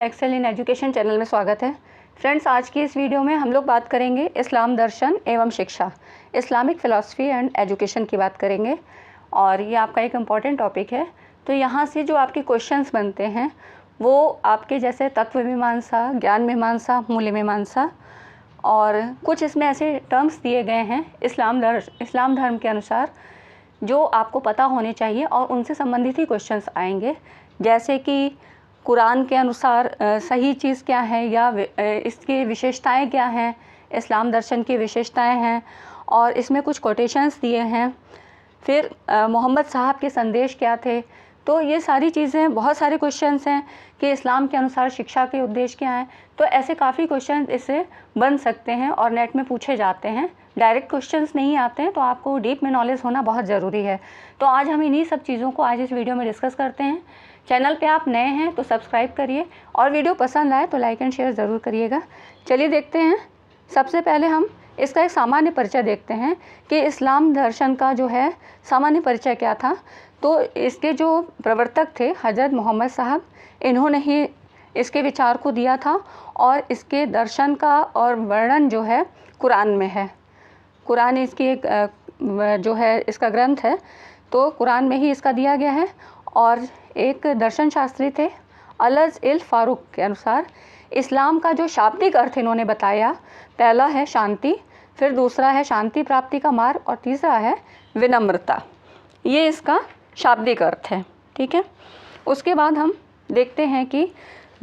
Excel in education channel में स्वागत है। फ्रेंड्स, आज की इस वीडियो में हम लोग बात करेंगे इस्लाम दर्शन एवं शिक्षा, इस्लामिक फ़िलासफ़ी एंड एजुकेशन की बात करेंगे और ये आपका एक इम्पॉर्टेंट टॉपिक है। तो यहाँ से जो आपके क्वेश्चंस बनते हैं वो आपके जैसे तत्व मीमांसा, ज्ञान मीमांसा, मूल्य मीमांसा और कुछ इसमें ऐसे टर्म्स दिए गए हैं इस्लाम धर्म के अनुसार जो आपको पता होने चाहिए और उनसे संबंधित ही क्वेश्चंस आएंगे। जैसे कि कुरान के अनुसार सही चीज़ क्या है या इसकी विशेषताएं क्या हैं, इस्लाम दर्शन की विशेषताएं हैं और इसमें कुछ कोटेशंस दिए हैं। फिर मोहम्मद साहब के संदेश क्या थे। तो ये सारी चीज़ें, बहुत सारे क्वेश्चंस हैं कि इस्लाम के अनुसार शिक्षा के उद्देश्य क्या हैं। तो ऐसे काफ़ी क्वेश्चन इससे बन सकते हैं और नेट में पूछे जाते हैं। डायरेक्ट क्वेश्चंस नहीं आते हैं, तो आपको डीप में नॉलेज होना बहुत ज़रूरी है। तो आज हम इन्हीं सब चीज़ों को आज इस वीडियो में डिस्कस करते हैं। चैनल पे आप नए हैं तो सब्सक्राइब करिए और वीडियो पसंद आए तो लाइक एंड शेयर ज़रूर करिएगा। चलिए देखते हैं। सबसे पहले हम इसका एक सामान्य परिचय देखते हैं कि इस्लाम दर्शन का जो है सामान्य परिचय क्या था। तो इसके जो प्रवर्तक थे हज़रत मोहम्मद साहब, इन्होंने ही इसके विचार को दिया था और इसके दर्शन का और वर्णन जो है कुरान में है। कुरान इसकी एक जो है इसका ग्रंथ है, तो कुरान में ही इसका दिया गया है। और एक दर्शन शास्त्री थे अलज इल फारूक के अनुसार इस्लाम का जो शाब्दिक अर्थ इन्होंने बताया, पहला है शांति, फिर दूसरा है शांति प्राप्ति का मार्ग और तीसरा है विनम्रता। ये इसका शाब्दिक अर्थ है, ठीक है। उसके बाद हम देखते हैं कि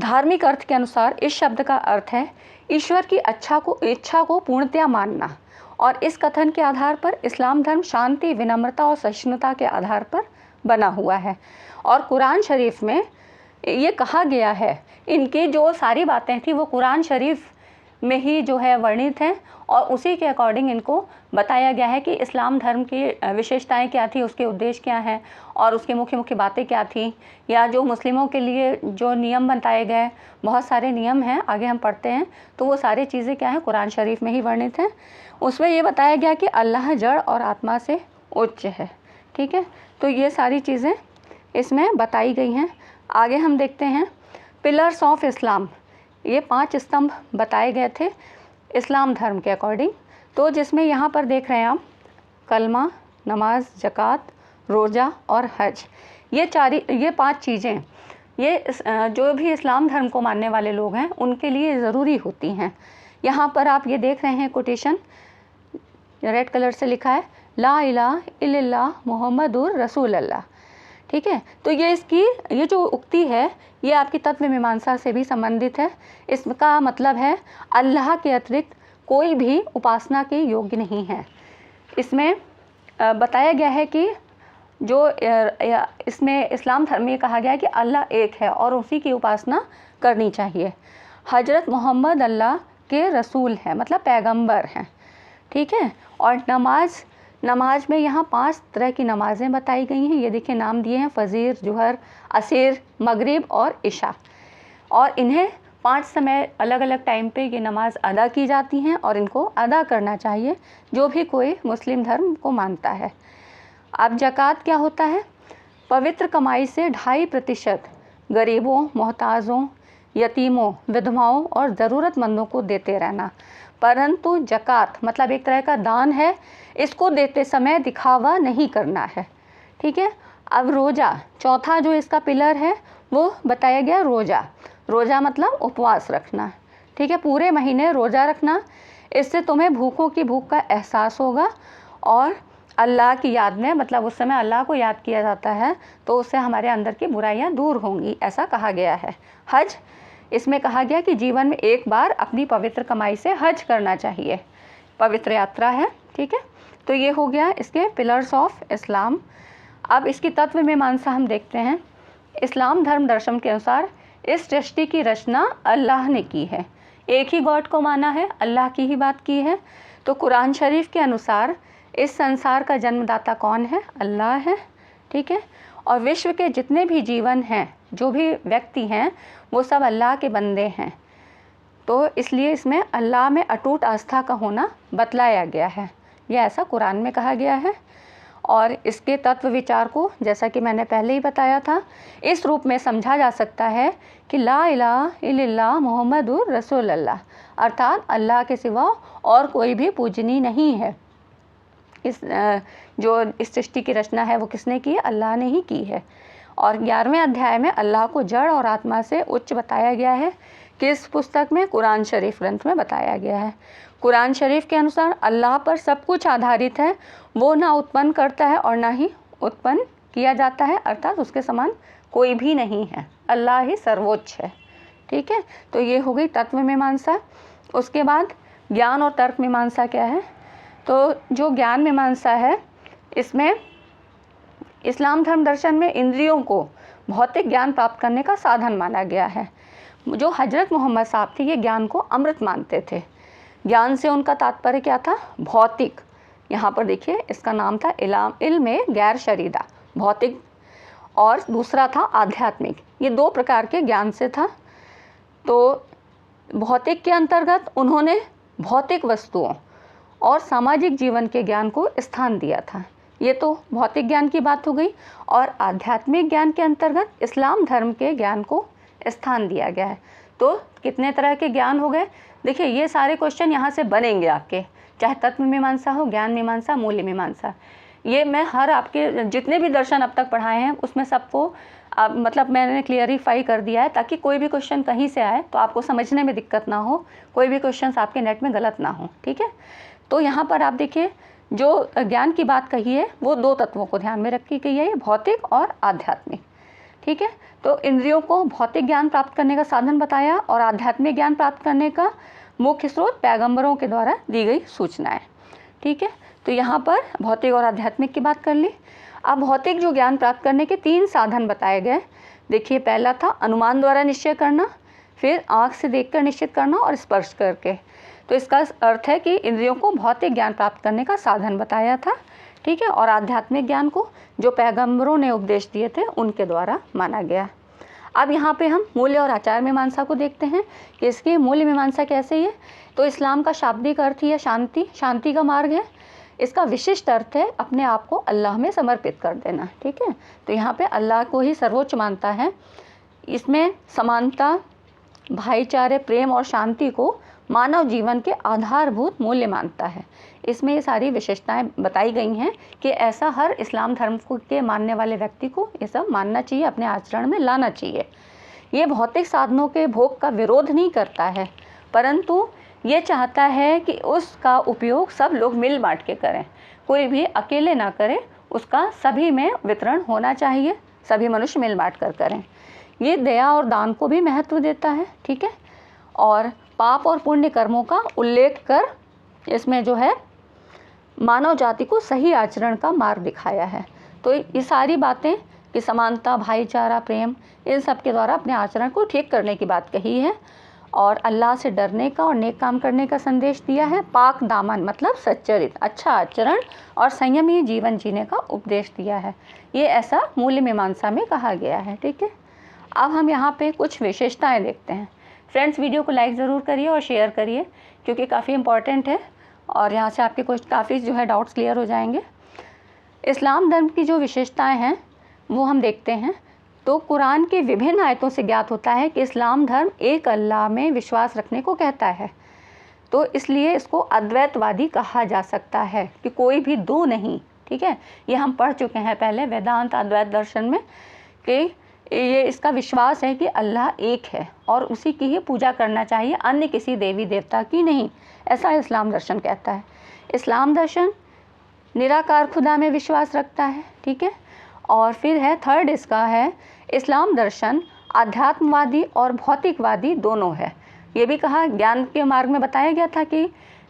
धार्मिक अर्थ के अनुसार इस शब्द का अर्थ है ईश्वर की इच्छा को पूर्णतया मानना। और इस कथन के आधार पर इस्लाम धर्म शांति, विनम्रता और सहिष्णुता के आधार पर बना हुआ है। और कुरान शरीफ में ये कहा गया है, इनकी जो सारी बातें थी वो कुरान शरीफ में ही जो है वर्णित हैं और उसी के अकॉर्डिंग इनको बताया गया है कि इस्लाम धर्म की विशेषताएं क्या थी, उसके उद्देश्य क्या हैं और उसकी मुख्य मुख्य बातें क्या थी, या जो मुस्लिमों के लिए जो नियम बताए गए, बहुत सारे नियम हैं, आगे हम पढ़ते हैं तो वो सारी चीज़ें क्या हैं कुरान शरीफ में ही वर्णित हैं। उसमें ये बताया गया कि अल्लाह जड़ और आत्मा से उच्च है, ठीक है। तो ये सारी चीज़ें इसमें बताई गई हैं। आगे हम देखते हैं पिलर्स ऑफ इस्लाम। ये 5 स्तंभ बताए गए थे इस्लाम धर्म के अकॉर्डिंग। तो जिसमें यहाँ पर देख रहे हैं आप कलमा, नमाज, ज़कात, रोज़ा और हज। ये 5 चीज़ें ये जो भी इस्लाम धर्म को मानने वाले लोग हैं उनके लिए ज़रूरी होती हैं। यहाँ पर आप ये देख रहे हैं कोटेशन रेड कलर से लिखा है, ला इलाहा इल्लल्लाह मुहम्मदुर रसूल अल्लाह, ठीक है। तो ये जो उक्ति है ये आपकी तत्व मीमांसा से भी संबंधित है। इसका मतलब है अल्लाह के अतिरिक्त कोई भी उपासना के योग्य नहीं है। इसमें बताया गया है कि जो इसमें इस्लाम धर्म में कहा गया है कि अल्लाह एक है और उसी की उपासना करनी चाहिए। हजरत मोहम्मद अल्लाह के रसूल हैं, मतलब पैगंबर हैं, ठीक है। और नमाज में यहाँ 5 तरह की नमाज़ें बताई गई हैं। ये देखिए नाम दिए हैं, फ़जीर, जुहर, असीर, मगरिब और इशा। और इन्हें 5 समय अलग अलग टाइम पे ये नमाज अदा की जाती हैं और इनको अदा करना चाहिए जो भी कोई मुस्लिम धर्म को मानता है। अब ज़कात क्या होता है? पवित्र कमाई से 2.5% गरीबों, मोहताजों, यतीमों, विधवाओं और ज़रूरतमंदों को देते रहना। परंतु ज़कात मतलब एक तरह का दान है, इसको देते समय दिखावा नहीं करना है, ठीक है। अब रोज़ा, चौथा जो इसका पिलर है वो बताया गया रोज़ा मतलब उपवास रखना, ठीक है। पूरे महीने रोज़ा रखना, इससे तुम्हें भूखों की भूख का एहसास होगा और अल्लाह की याद में, मतलब उस समय अल्लाह को याद किया जाता है तो उससे हमारे अंदर की बुराइयां दूर होंगी, ऐसा कहा गया है। हज, इसमें कहा गया कि जीवन में एक बार अपनी पवित्र कमाई से हज करना चाहिए, पवित्र यात्रा है, ठीक है। तो ये हो गया इसके पिलर्स ऑफ इस्लाम। अब इसकी तत्व मीमांसा हम देखते हैं। इस्लाम धर्म दर्शन के अनुसार इस सृष्टि की रचना अल्लाह ने की है, एक ही गॉड को माना है, अल्लाह की ही बात की है। तो कुरान शरीफ के अनुसार इस संसार का जन्मदाता कौन है? अल्लाह है, ठीक है। और विश्व के जितने भी जीवन हैं, जो भी व्यक्ति हैं, वो सब अल्लाह के बंदे हैं। तो इसलिए इसमें अल्लाह में अटूट आस्था का होना बतलाया गया है, यह ऐसा कुरान में कहा गया है। और इसके तत्व विचार को जैसा कि मैंने पहले ही बताया था इस रूप में समझा जा सकता है कि ला इलाहा इल्लल्लाह मुहम्मदुर रसूलुल्लाह, अर्थात अल्लाह के सिवा और कोई भी पूजनीय नहीं है। इस सृष्टि की रचना है वो किसने की है? अल्लाह ने ही की है। और 11वें अध्याय में अल्लाह को जड़ और आत्मा से उच्च बताया गया है। किस पुस्तक में? कुरान शरीफ ग्रंथ में बताया गया है। कुरान शरीफ के अनुसार अल्लाह पर सब कुछ आधारित है, वो ना उत्पन्न करता है और ना ही उत्पन्न किया जाता है, अर्थात उसके समान कोई भी नहीं है, अल्लाह ही सर्वोच्च है। ठीक है, तो ये हो गई तत्व मीमांसा। उसके बाद ज्ञान और तर्क मीमांसा क्या है? तो जो ज्ञान मीमांसा है इसमें इस्लाम धर्म दर्शन में इंद्रियों को भौतिक ज्ञान प्राप्त करने का साधन माना गया है। जो हजरत मोहम्मद साहब थे ये ज्ञान को अमृत मानते थे। ज्ञान से उनका तात्पर्य क्या था? भौतिक। यहाँ पर देखिए इसका नाम था इल्म गैर शरीदा, भौतिक, और दूसरा था आध्यात्मिक। ये दो प्रकार के ज्ञान से था। तो भौतिक के अंतर्गत उन्होंने भौतिक वस्तुओं और सामाजिक जीवन के ज्ञान को स्थान दिया था। ये तो भौतिक ज्ञान की बात हो गई। और आध्यात्मिक ज्ञान के अंतर्गत इस्लाम धर्म के ज्ञान को स्थान दिया गया है। तो कितने तरह के ज्ञान हो गए? देखिए ये सारे क्वेश्चन यहाँ से बनेंगे आपके, चाहे तत्व मीमांसा हो, ज्ञान मीमांसा, मूल्य मीमांसा। ये मैं हर आपके जितने भी दर्शन अब तक पढ़ाए हैं उसमें सबको मतलब मैंने क्लियरिफाई कर दिया है, ताकि कोई भी क्वेश्चन कहीं से आए तो आपको समझने में दिक्कत ना हो, कोई भी क्वेश्चन आपके नेट में गलत ना हो। ठीक है, तो यहाँ पर आप देखिए जो ज्ञान की बात कही है वो दो तत्वों को ध्यान में रखी गई है, भौतिक और आध्यात्मिक। ठीक है, तो इंद्रियों को भौतिक ज्ञान प्राप्त करने का साधन बताया और आध्यात्मिक ज्ञान प्राप्त करने का मुख्य स्रोत पैगंबरों के द्वारा दी गई सूचनाएं। ठीक है, तो यहाँ पर भौतिक और आध्यात्मिक की बात कर ली। अब भौतिक जो ज्ञान प्राप्त करने के 3 साधन बताए गए। देखिए पहला था अनुमान द्वारा निश्चय करना, फिर आँख से देखकर निश्चित करना और स्पर्श करके। तो इसका अर्थ है कि इंद्रियों को भौतिक ज्ञान प्राप्त करने का साधन बताया था। ठीक है, और आध्यात्मिक ज्ञान को जो पैगंबरों ने उपदेश दिए थे उनके द्वारा माना गया। अब यहाँ पे हम मूल्य और आचार मीमांसा को देखते हैं कि इसकी मूल्य मीमांसा कैसे है। तो इस्लाम का शाब्दिक अर्थ यह शांति का मार्ग है। इसका विशिष्ट अर्थ है अपने आप को अल्लाह में समर्पित कर देना। ठीक है, तो यहाँ पे अल्लाह को ही सर्वोच्च मानता है। इसमें समानता, भाईचारे, प्रेम और शांति को मानव जीवन के आधारभूत मूल्य मानता है। इसमें ये सारी विशेषताएं बताई गई हैं कि ऐसा हर इस्लाम धर्म के मानने वाले व्यक्ति को ये सब मानना चाहिए, अपने आचरण में लाना चाहिए। ये भौतिक साधनों के भोग का विरोध नहीं करता है, परंतु ये चाहता है कि उसका उपयोग सब लोग मिल बांट के करें, कोई भी अकेले ना करे, उसका सभी में वितरण होना चाहिए, सभी मनुष्य मिल बांट कर करें। ये दया और दान को भी महत्व देता है। ठीक है, और पाप और पुण्य कर्मों का उल्लेख कर इसमें जो है मानव जाति को सही आचरण का मार्ग दिखाया है। तो ये सारी बातें कि समानता, भाईचारा, प्रेम, इन सब के द्वारा अपने आचरण को ठीक करने की बात कही है और अल्लाह से डरने का और नेक काम करने का संदेश दिया है। पाक दामन मतलब सच्चरित, अच्छा आचरण और संयमी जीवन जीने का उपदेश दिया है। ये ऐसा मूल्य मीमांसा में कहा गया है। ठीक है, अब हम यहाँ पे कुछ विशेषताएं देखते हैं। फ्रेंड्स, वीडियो को लाइक ज़रूर करिए और शेयर करिए क्योंकि काफ़ी इम्पॉर्टेंट है और यहाँ से आपके कुछ काफ़ी जो है डाउट्स क्लियर हो जाएंगे। इस्लाम धर्म की जो विशेषताएं हैं वो हम देखते हैं। तो कुरान के विभिन्न आयतों से ज्ञात होता है कि इस्लाम धर्म एक अल्लाह में विश्वास रखने को कहता है। तो इसलिए इसको अद्वैतवादी कहा जा सकता है कि कोई भी दो नहीं। ठीक है, ये हम पढ़ चुके हैं पहले वेदांत अद्वैत दर्शन में कि ये इसका विश्वास है कि अल्लाह एक है और उसी की ही पूजा करना चाहिए, अन्य किसी देवी देवता की नहीं, ऐसा इस्लाम दर्शन कहता है। इस्लाम दर्शन निराकार खुदा में विश्वास रखता है। ठीक है, और फिर है थर्ड इसका है इस्लाम दर्शन आध्यात्मवादी और भौतिकवादी दोनों है। ये भी कहा, ज्ञान के मार्ग में बताया गया था कि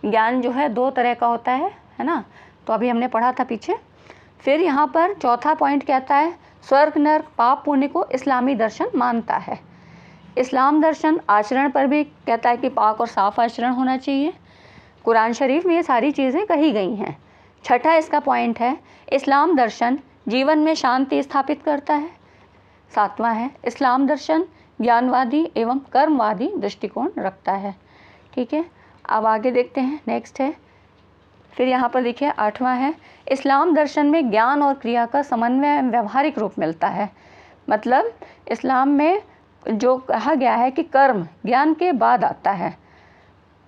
ज्ञान जो है 2 तरह का होता है ना, तो अभी हमने पढ़ा था पीछे। फिर यहाँ पर चौथा पॉइंट कहता है स्वर्ग नर्क पाप पुण्य को इस्लामी दर्शन मानता है। इस्लाम दर्शन आचरण पर भी कहता है कि पाक और साफ आचरण होना चाहिए। कुरान शरीफ में ये सारी चीज़ें कही गई हैं। छठा इसका पॉइंट है इस्लाम दर्शन जीवन में शांति स्थापित करता है। 7वां है इस्लाम दर्शन ज्ञानवादी एवं कर्मवादी दृष्टिकोण रखता है। ठीक है, अब आगे देखते हैं। नेक्स्ट है फिर यहाँ पर देखिए 8वां है, इस्लाम दर्शन में ज्ञान और क्रिया का समन्वय व्यवहारिक रूप मिलता है। मतलब इस्लाम में जो कहा गया है कि कर्म ज्ञान के बाद आता है,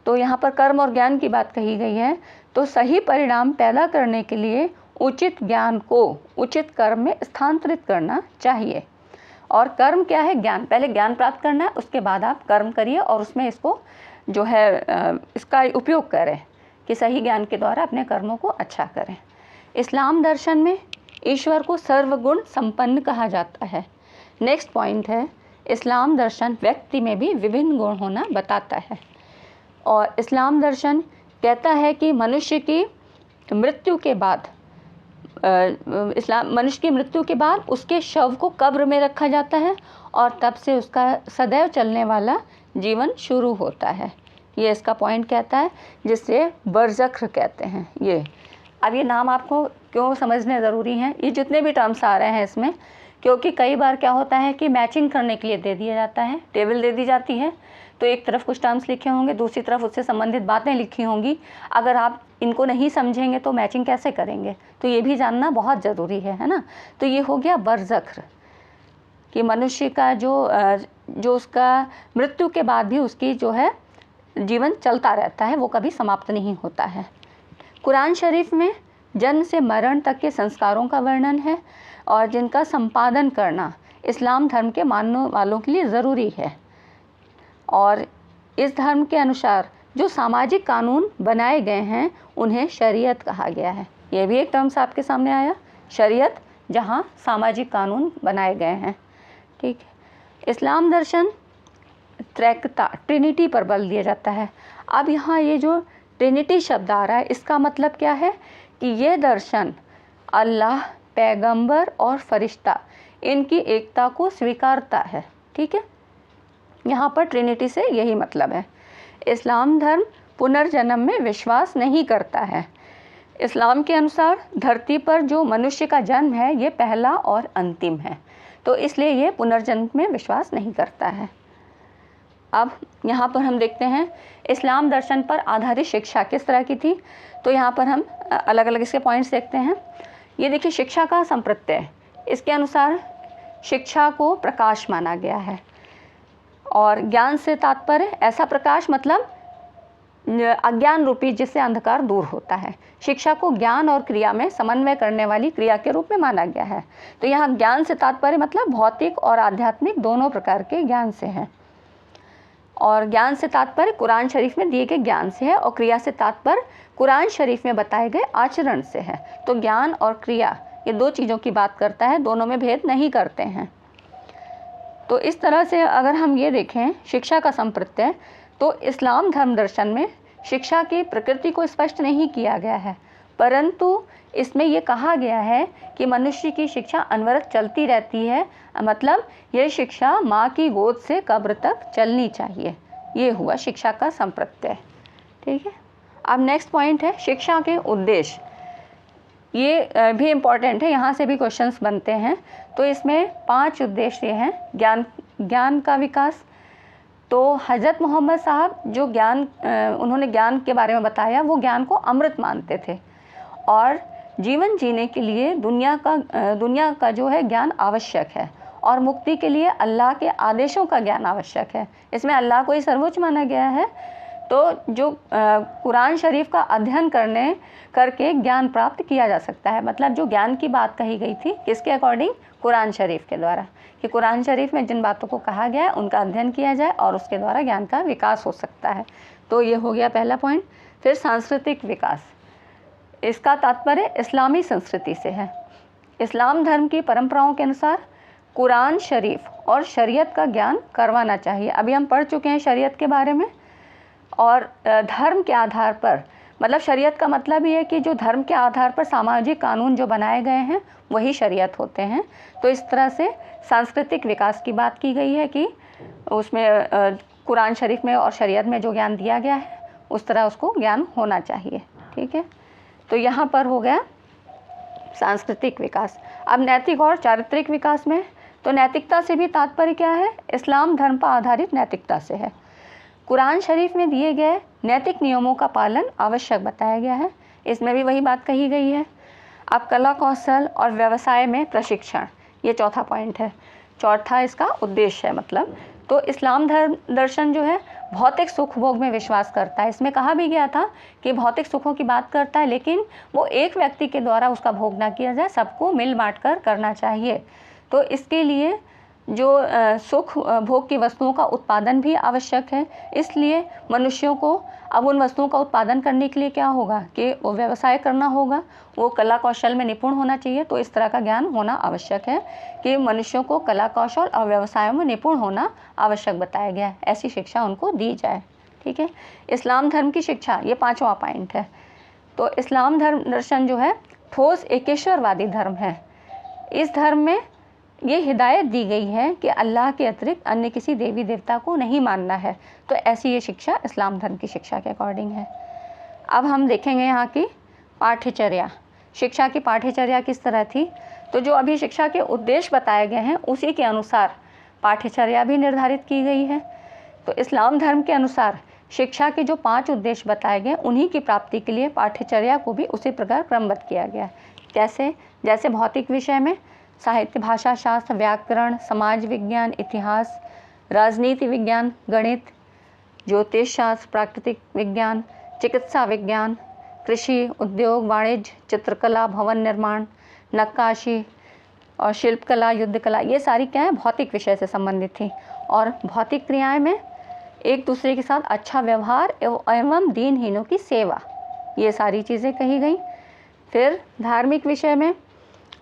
तो यहाँ पर कर्म और ज्ञान की बात कही गई है। तो सही परिणाम पैदा करने के लिए उचित ज्ञान को उचित कर्म में स्थानांतरित करना चाहिए। और कर्म क्या है? ज्ञान। पहले ज्ञान प्राप्त करना है, उसके बाद आप कर्म करिए और उसमें इसको जो है इसका उपयोग करें कि सही ज्ञान के द्वारा अपने कर्मों को अच्छा करें। इस्लाम दर्शन में ईश्वर को सर्वगुण संपन्न कहा जाता है। नेक्स्ट पॉइंट है, इस्लाम दर्शन व्यक्ति में भी विभिन्न गुण होना बताता है। और इस्लाम दर्शन कहता है कि मनुष्य की मृत्यु के बाद मनुष्य की मृत्यु के बाद उसके शव को कब्र में रखा जाता है और तब से उसका सदैव चलने वाला जीवन शुरू होता है। ये इसका पॉइंट कहता है, जिससे बरज़ख्र कहते हैं। ये अब ये नाम आपको क्यों समझने ज़रूरी हैं, ये जितने भी टर्म्स आ रहे हैं इसमें, क्योंकि कई बार क्या होता है कि मैचिंग करने के लिए दे दिया जाता है, टेबल दे दी जाती है, तो एक तरफ कुछ टर्म्स लिखे होंगे, दूसरी तरफ उससे संबंधित बातें लिखी होंगी। अगर आप इनको नहीं समझेंगे तो मैचिंग कैसे करेंगे? तो ये भी जानना बहुत ज़रूरी है ना। तो ये हो गया बरज़ख्र कि मनुष्य का जो उसका मृत्यु के बाद भी उसकी जो है जीवन चलता रहता है, वो कभी समाप्त नहीं होता है। कुरान शरीफ में जन्म से मरण तक के संस्कारों का वर्णन है और जिनका संपादन करना इस्लाम धर्म के मानने वालों के लिए ज़रूरी है। और इस धर्म के अनुसार जो सामाजिक कानून बनाए गए हैं उन्हें शरीयत कहा गया है। ये भी एक टर्म्स आपके सामने आया, शरीयत, जहाँ सामाजिक कानून बनाए गए हैं। ठीक है। इस्लाम दर्शन त्रैकता, ट्रिनिटी पर बल दिया जाता है। अब यहाँ ये जो ट्रिनिटी शब्द आ रहा है, इसका मतलब क्या है कि ये दर्शन अल्लाह, पैगंबर और फरिश्ता इनकी एकता को स्वीकारता है। ठीक है, यहाँ पर ट्रिनिटी से यही मतलब है। इस्लाम धर्म पुनर्जन्म में विश्वास नहीं करता है। इस्लाम के अनुसार धरती पर जो मनुष्य का जन्म है ये पहला और अंतिम है, तो इसलिए ये पुनर्जन्म में विश्वास नहीं करता है। अब यहाँ पर हम देखते हैं इस्लाम दर्शन पर आधारित शिक्षा किस तरह की थी। तो यहाँ पर हम अलग अलग इसके पॉइंट्स देखते हैं। ये देखिए, शिक्षा का संप्रत्यय, इसके अनुसार शिक्षा को प्रकाश माना गया है। और ज्ञान से तात्पर्य ऐसा प्रकाश मतलब अज्ञान रूपी जिससे अंधकार दूर होता है। शिक्षा को ज्ञान और क्रिया में समन्वय करने वाली क्रिया के रूप में माना गया है। तो यहाँ ज्ञान से तात्पर्य मतलब भौतिक और आध्यात्मिक दोनों प्रकार के ज्ञान से है। और ज्ञान से तात्पर्य कुरान शरीफ में दिए गए ज्ञान से है और क्रिया से तात्पर्य कुरान शरीफ में बताए गए आचरण से है। तो ज्ञान और क्रिया ये दो चीज़ों की बात करता है, दोनों में भेद नहीं करते हैं। तो इस तरह से अगर हम ये देखें शिक्षा का संप्रत्यय, तो इस्लाम धर्म दर्शन में शिक्षा की प्रकृति को स्पष्ट नहीं किया गया है, परंतु इसमें ये कहा गया है कि मनुष्य की शिक्षा अनवरत चलती रहती है। मतलब ये शिक्षा माँ की गोद से कब्र तक चलनी चाहिए। ये हुआ शिक्षा का संप्रत्यय। ठीक है। अब नेक्स्ट पॉइंट है शिक्षा के उद्देश्य। ये भी इम्पॉर्टेंट है, यहाँ से भी क्वेश्चंस बनते हैं। तो इसमें 5 उद्देश्य हैं। ज्ञान का विकास। तो हज़रत मोहम्मद साहब जो उन्होंने ज्ञान के बारे में बताया, वो ज्ञान को अमृत मानते थे और जीवन जीने के लिए दुनिया का जो है ज्ञान आवश्यक है और मुक्ति के लिए अल्लाह के आदेशों का ज्ञान आवश्यक है। इसमें अल्लाह को ही सर्वोच्च माना गया है। तो जो कुरान शरीफ का अध्ययन करके ज्ञान प्राप्त किया जा सकता है। मतलब जो ज्ञान की बात कही गई थी किसके अकॉर्डिंग? कुरान शरीफ के द्वारा, कि कुरान शरीफ में जिन बातों को कहा गया है उनका अध्ययन किया जाए और उसके द्वारा ज्ञान का विकास हो सकता है। तो ये हो गया पहला पॉइंट। फिर सांस्कृतिक विकास, इसका तात्पर्य इस्लामी संस्कृति से है। इस्लाम धर्म की परंपराओं के अनुसार कुरान शरीफ और शरीयत का ज्ञान करवाना चाहिए। अभी हम पढ़ चुके हैं शरीयत के बारे में। और धर्म के आधार पर, मतलब शरीयत का मतलब ये है कि जो धर्म के आधार पर सामाजिक कानून जो बनाए गए हैं वही शरीयत होते हैं। तो इस तरह से सांस्कृतिक विकास की बात की गई है कि उसमें कुरान शरीफ में और शरीयत में जो ज्ञान दिया गया है उस तरह उसको ज्ञान होना चाहिए। ठीक है। तो यहाँ पर हो गया सांस्कृतिक विकास। अब नैतिक और चारित्रिक विकास में, तो नैतिकता से भी तात्पर्य क्या है? इस्लाम धर्म पर आधारित नैतिकता से है। कुरान शरीफ में दिए गए नैतिक नियमों का पालन आवश्यक बताया गया है। इसमें भी वही बात कही गई है। अब कला कौशल और व्यवसाय में प्रशिक्षण, ये चौथा पॉइंट है, चौथा इसका उद्देश्य है। मतलब तो इस्लाम धर्म दर्शन जो है भौतिक सुख भोग में विश्वास करता है। इसमें कहा भी गया था कि भौतिक सुखों की बात करता है, लेकिन वो एक व्यक्ति के द्वारा उसका भोग ना किया जाए, सबको मिल बांट कर करना चाहिए। तो इसके लिए जो सुख भोग की वस्तुओं का उत्पादन भी आवश्यक है। इसलिए मनुष्यों को अब उन वस्तुओं का उत्पादन करने के लिए क्या होगा कि वो व्यवसाय करना होगा, वो कला कौशल में निपुण होना चाहिए। तो इस तरह का ज्ञान होना आवश्यक है कि मनुष्यों को कला कौशल और व्यवसायों में निपुण होना आवश्यक बताया गया है, ऐसी शिक्षा उनको दी जाए। ठीक है, इस्लाम धर्म की शिक्षा, ये पांचवा पॉइंट है। तो इस्लाम धर्म दर्शन जो है ठोस एकेश्वरवादी धर्म है। इस धर्म में ये हिदायत दी गई है कि अल्लाह के अतिरिक्त अन्य किसी देवी देवता को नहीं मानना है। तो ऐसी ये शिक्षा इस्लाम धर्म की शिक्षा के अकॉर्डिंग है। अब हम देखेंगे यहाँ की पाठ्यचर्या, शिक्षा की पाठ्यचर्या किस तरह थी। तो जो अभी शिक्षा के उद्देश्य बताए गए हैं उसी के अनुसार पाठ्यचर्या भी निर्धारित की गई है। तो इस्लाम धर्म के अनुसार शिक्षा के जो 5 उद्देश्य बताए गए उन्हीं की प्राप्ति के लिए पाठ्यचर्या को भी उसी प्रकार क्रमबद्ध किया गया है। जैसे भौतिक विषय में साहित्य, भाषा शास्त्र, व्याकरण, समाज विज्ञान, इतिहास, राजनीति विज्ञान, गणित, ज्योतिष शास्त्र, प्राकृतिक विज्ञान, चिकित्सा विज्ञान, कृषि, उद्योग, वाणिज्य, चित्रकला, भवन निर्माण, नक्काशी और शिल्पकला, युद्ध कला, ये सारी क्या है भौतिक विषय से संबंधित थी। और भौतिक क्रियाएं में एक दूसरे के साथ अच्छा व्यवहार एवं दीनहीनों की सेवा, ये सारी चीज़ें कही गई। फिर धार्मिक विषय में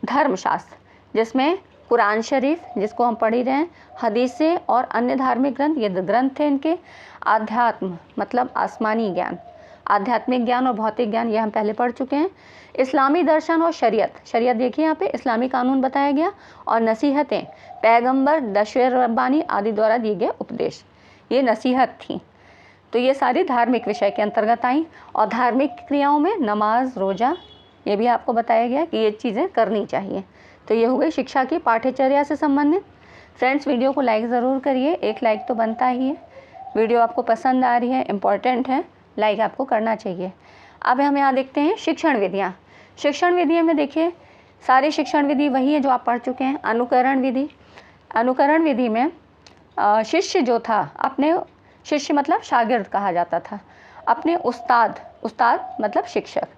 धर्मशास्त्र, जिसमें कुरान शरीफ जिसको हम पढ़ ही रहे हैं, हदीसें और अन्य धार्मिक ग्रंथ, ये ग्रंथ थे इनके। आध्यात्म मतलब आसमानी ज्ञान, आध्यात्मिक ज्ञान और भौतिक ज्ञान, ये हम पहले पढ़ चुके हैं। इस्लामी दर्शन और शरीयत, शरीयत देखिए यहाँ पे इस्लामी कानून बताया गया। और नसीहतें, पैगंबर, दशवेर रब्बानी आदि द्वारा दिए गए उपदेश, ये नसीहत थी। तो ये सारी धार्मिक विषय के अंतर्गत आई। और धार्मिक क्रियाओं में नमाज, रोज़ा, ये भी आपको बताया गया कि ये चीज़ें करनी चाहिए। तो ये हो गई शिक्षा की पाठ्यचर्या से संबंधित। फ्रेंड्स, वीडियो को लाइक ज़रूर करिए, एक लाइक तो बनता ही है। वीडियो आपको पसंद आ रही है, इम्पॉर्टेंट है, लाइक आपको करना चाहिए। अब हम यहाँ देखते हैं शिक्षण विधियाँ। शिक्षण विधियों में देखिए सारी शिक्षण विधि वही है जो आप पढ़ चुके हैं। अनुकरण विधि, अनुकरण विधि में शिष्य जो था अपने, शिष्य मतलब शागिर्द कहा जाता था, अपने उस्ताद, उस्ताद मतलब शिक्षक,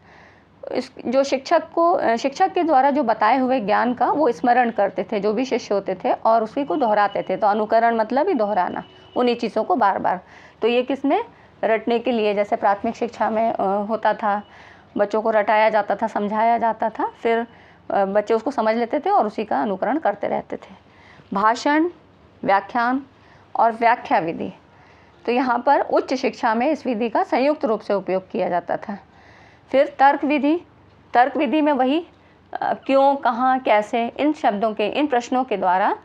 जो शिक्षक के द्वारा जो बताए हुए ज्ञान का वो स्मरण करते थे जो भी शिष्य होते थे, और उसी को दोहराते थे। तो अनुकरण मतलब ही दोहराना, उन्हीं चीज़ों को बार बार। तो ये किसमें रटने के लिए, जैसे प्राथमिक शिक्षा में होता था, बच्चों को रटाया जाता था, समझाया जाता था, फिर बच्चे उसको समझ लेते थे और उसी का अनुकरण करते रहते थे। भाषण, व्याख्यान और व्याख्या विधि, तो यहाँ पर उच्च शिक्षा में इस विधि का संयुक्त रूप से उपयोग किया जाता था। फिर तर्क विधि, तर्क विधि में वही क्यों, कहाँ, कैसे, इन शब्दों के, इन प्रश्नों के द्वारा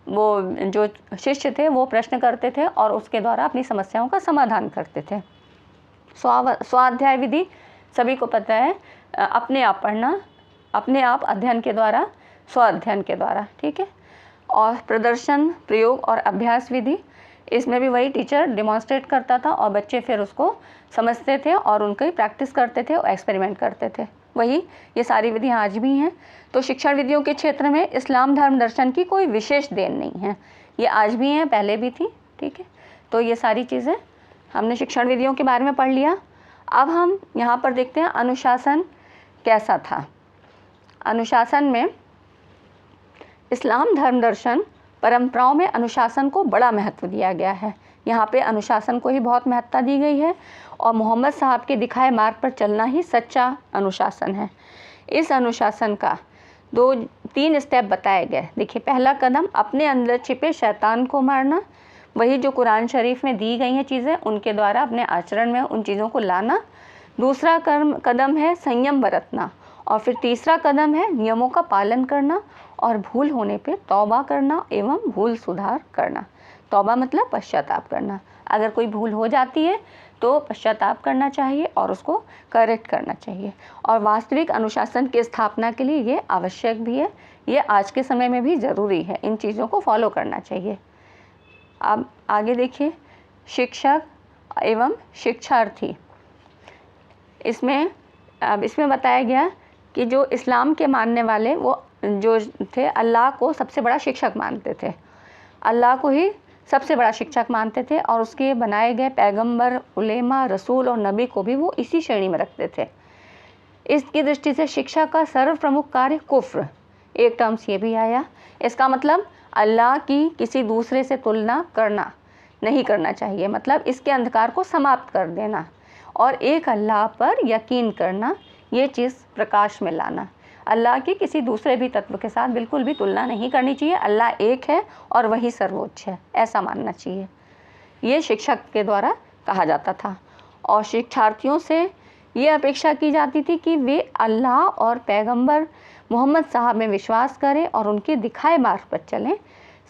वो जो शिष्य थे वो प्रश्न करते थे और उसके द्वारा अपनी समस्याओं का समाधान करते थे। स्वाध्याय विधि सभी को पता है, अपने आप पढ़ना, अपने आप अध्ययन के द्वारा, स्व अध्ययन के द्वारा, ठीक है। और प्रदर्शन, प्रयोग और अभ्यास विधि, इसमें भी वही टीचर डिमॉन्स्ट्रेट करता था और बच्चे फिर उसको समझते थे और उनकी प्रैक्टिस करते थे और एक्सपेरिमेंट करते थे। वही ये सारी विधियाँ आज भी हैं। तो शिक्षण विधियों के क्षेत्र में इस्लाम धर्म दर्शन की कोई विशेष देन नहीं है, ये आज भी हैं, पहले भी थी, ठीक है। तो ये सारी चीज़ें हमने शिक्षण विधियों के बारे में पढ़ लिया। अब हम यहाँ पर देखते हैं अनुशासन कैसा था। अनुशासन में इस्लाम धर्म दर्शन परंपराओं में अनुशासन को बड़ा महत्व दिया गया है। यहाँ पे अनुशासन को ही बहुत महत्ता दी गई है और मोहम्मद साहब के दिखाए मार्ग पर चलना ही सच्चा अनुशासन है। इस अनुशासन का 2-3 स्टेप बताए गए। देखिए, पहला कदम अपने अंदर छिपे शैतान को मारना, वही जो कुरान शरीफ में दी गई हैं चीज़ें उनके द्वारा अपने आचरण में उन चीज़ों को लाना। दूसरा कदम है संयम बरतना, और फिर तीसरा कदम है नियमों का पालन करना और भूल होने पे तौबा करना एवं भूल सुधार करना। तौबा मतलब पश्चाताप करना, अगर कोई भूल हो जाती है तो पश्चाताप करना चाहिए और उसको करेक्ट करना चाहिए। और वास्तविक अनुशासन की स्थापना के लिए ये आवश्यक भी है, ये आज के समय में भी ज़रूरी है, इन चीज़ों को फॉलो करना चाहिए। अब आगे देखिए, शिक्षक एवं शिक्षार्थी, इसमें अब इसमें बताया गया कि जो इस्लाम के मानने वाले वो जो थे अल्लाह को सबसे बड़ा शिक्षक मानते थे, अल्लाह को ही सबसे बड़ा शिक्षक मानते थे और उसके बनाए गए पैगंबर, उलेमा, रसूल और नबी को भी वो इसी श्रेणी में रखते थे। इसकी दृष्टि से शिक्षा का सर्व प्रमुख कार्य कुफ्र, एक टर्म्स ये भी आया। इसका मतलब अल्लाह की किसी दूसरे से तुलना करना नहीं करना चाहिए, मतलब इसके अंधकार को समाप्त कर देना और एक अल्लाह पर यकीन करना, ये चीज़ प्रकाश में लाना। अल्लाह की किसी दूसरे भी तत्व के साथ बिल्कुल भी तुलना नहीं करनी चाहिए, अल्लाह एक है और वही सर्वोच्च है, ऐसा मानना चाहिए। ये शिक्षक के द्वारा कहा जाता था और शिक्षार्थियों से ये अपेक्षा की जाती थी कि वे अल्लाह और पैगंबर मोहम्मद साहब में विश्वास करें और उनके दिखाए मार्ग पर चलें,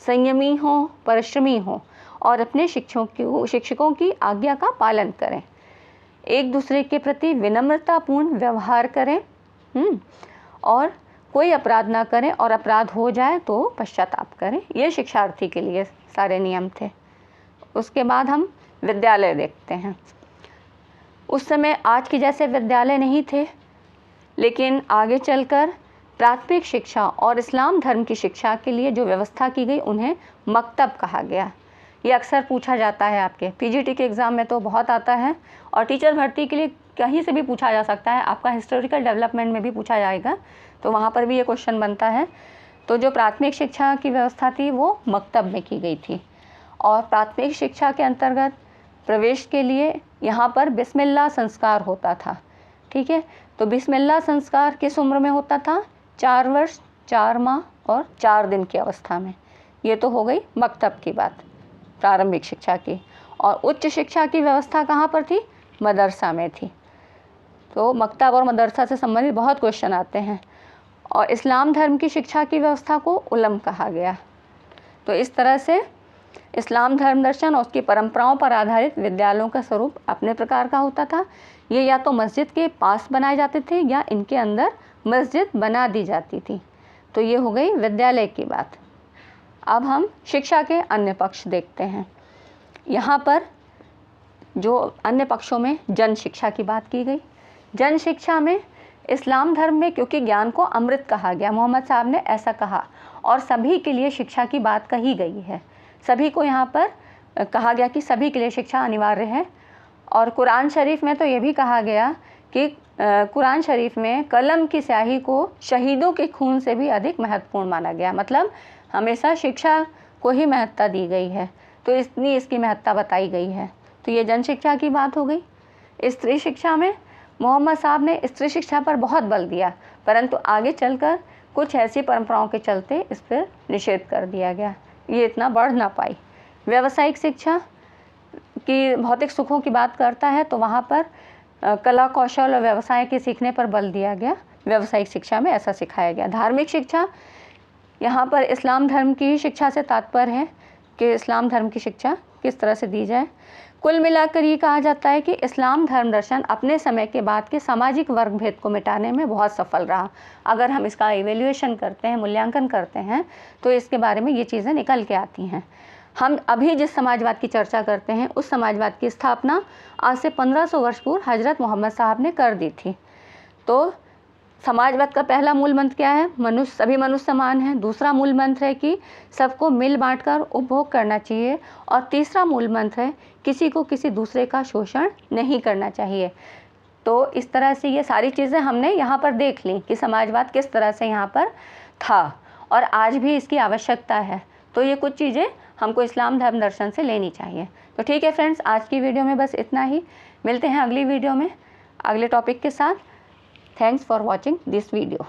संयमी हों, परिश्रमी हों और अपने शिक्षकों की आज्ञा का पालन करें, एक दूसरे के प्रति विनम्रतापूर्ण व्यवहार करें और कोई अपराध ना करें और अपराध हो जाए तो पश्चाताप करें। ये शिक्षार्थी के लिए सारे नियम थे। उसके बाद हम विद्यालय देखते हैं। उस समय आज के जैसे विद्यालय नहीं थे, लेकिन आगे चलकर प्राथमिक शिक्षा और इस्लाम धर्म की शिक्षा के लिए जो व्यवस्था की गई उन्हें मकतब कहा गया। ये अक्सर पूछा जाता है, आपके पीजीटी के एग्ज़ाम में तो बहुत आता है और टीचर भर्ती के लिए कहीं से भी पूछा जा सकता है, आपका हिस्टोरिकल डेवलपमेंट में भी पूछा जाएगा, तो वहाँ पर भी ये क्वेश्चन बनता है। तो जो प्राथमिक शिक्षा की व्यवस्था थी वो मकतब में की गई थी और प्राथमिक शिक्षा के अंतर्गत प्रवेश के लिए यहाँ पर बिस्मिल्लाह संस्कार होता था। ठीक है, तो बिस्मिल्लाह संस्कार किस उम्र में होता था? 4 वर्ष 4 माह और 4 दिन की अवस्था में। ये तो हो गई मकतब की बात, प्रारंभिक शिक्षा की। और उच्च शिक्षा की व्यवस्था कहाँ पर थी? मदरसा में थी। तो मकतब और मदरसा से संबंधित बहुत क्वेश्चन आते हैं। और इस्लाम धर्म की शिक्षा की व्यवस्था को उलम कहा गया। तो इस तरह से इस्लाम धर्म दर्शन और उसकी परंपराओं पर आधारित विद्यालयों का स्वरूप अपने प्रकार का होता था। ये या तो मस्जिद के पास बनाए जाते थे या इनके अंदर मस्जिद बना दी जाती थी। तो ये हो गई विद्यालय की बात। अब हम शिक्षा के अन्य पक्ष देखते हैं। यहाँ पर जो अन्य पक्षों में जन शिक्षा की बात की गई। जन शिक्षा में इस्लाम धर्म में क्योंकि ज्ञान को अमृत कहा गया, मोहम्मद साहब ने ऐसा कहा और सभी के लिए शिक्षा की बात कही गई है। सभी को यहाँ पर कहा गया कि सभी के लिए शिक्षा अनिवार्य है। और कुरान शरीफ में तो ये भी कहा गया कि कुरान शरीफ में कलम की स्याही को शहीदों के खून से भी अधिक महत्वपूर्ण माना गया, मतलब हमेशा शिक्षा को ही महत्ता दी गई है, तो इतनी इसकी महत्ता बताई गई है। तो ये जन शिक्षा की बात हो गई। स्त्री शिक्षा में मोहम्मद साहब ने स्त्री शिक्षा पर बहुत बल दिया, परंतु आगे चलकर कुछ ऐसी परंपराओं के चलते इस पर निषेध कर दिया गया, ये इतना बढ़ ना पाई। व्यावसायिक शिक्षा की भौतिक सुखों की बात करता है, तो वहाँ पर कला कौशल और व्यवसाय के सीखने पर बल दिया गया। व्यावसायिक शिक्षा में ऐसा सिखाया गया। धार्मिक शिक्षा, यहाँ पर इस्लाम धर्म की शिक्षा से तात्पर्य है कि इस्लाम धर्म की शिक्षा किस तरह से दी जाए। कुल मिलाकर ये कहा जाता है कि इस्लाम धर्म दर्शन अपने समय के बाद के सामाजिक वर्ग भेद को मिटाने में बहुत सफल रहा। अगर हम इसका इवेल्युएशन करते हैं, मूल्यांकन करते हैं, तो इसके बारे में ये चीज़ें निकल के आती हैं। हम अभी जिस समाजवाद की चर्चा करते हैं उस समाजवाद की स्थापना आज से 1500 वर्ष पूर्व हजरत मोहम्मद साहब ने कर दी थी। तो समाजवाद का पहला मूल मंत्र क्या है? सभी मनुष्य समान हैं। दूसरा मूल मंत्र है कि सबको मिल बांटकर उपभोग करना चाहिए। और तीसरा मूल मंत्र है किसी को किसी दूसरे का शोषण नहीं करना चाहिए। तो इस तरह से ये सारी चीज़ें हमने यहाँ पर देख ली कि समाजवाद किस तरह से यहाँ पर था और आज भी इसकी आवश्यकता है। तो ये कुछ चीज़ें हमको इस्लाम धर्म दर्शन से लेनी चाहिए। तो ठीक है फ्रेंड्स, आज की वीडियो में बस इतना ही। मिलते हैं अगली वीडियो में अगले टॉपिक के साथ। Thanks for watching this video.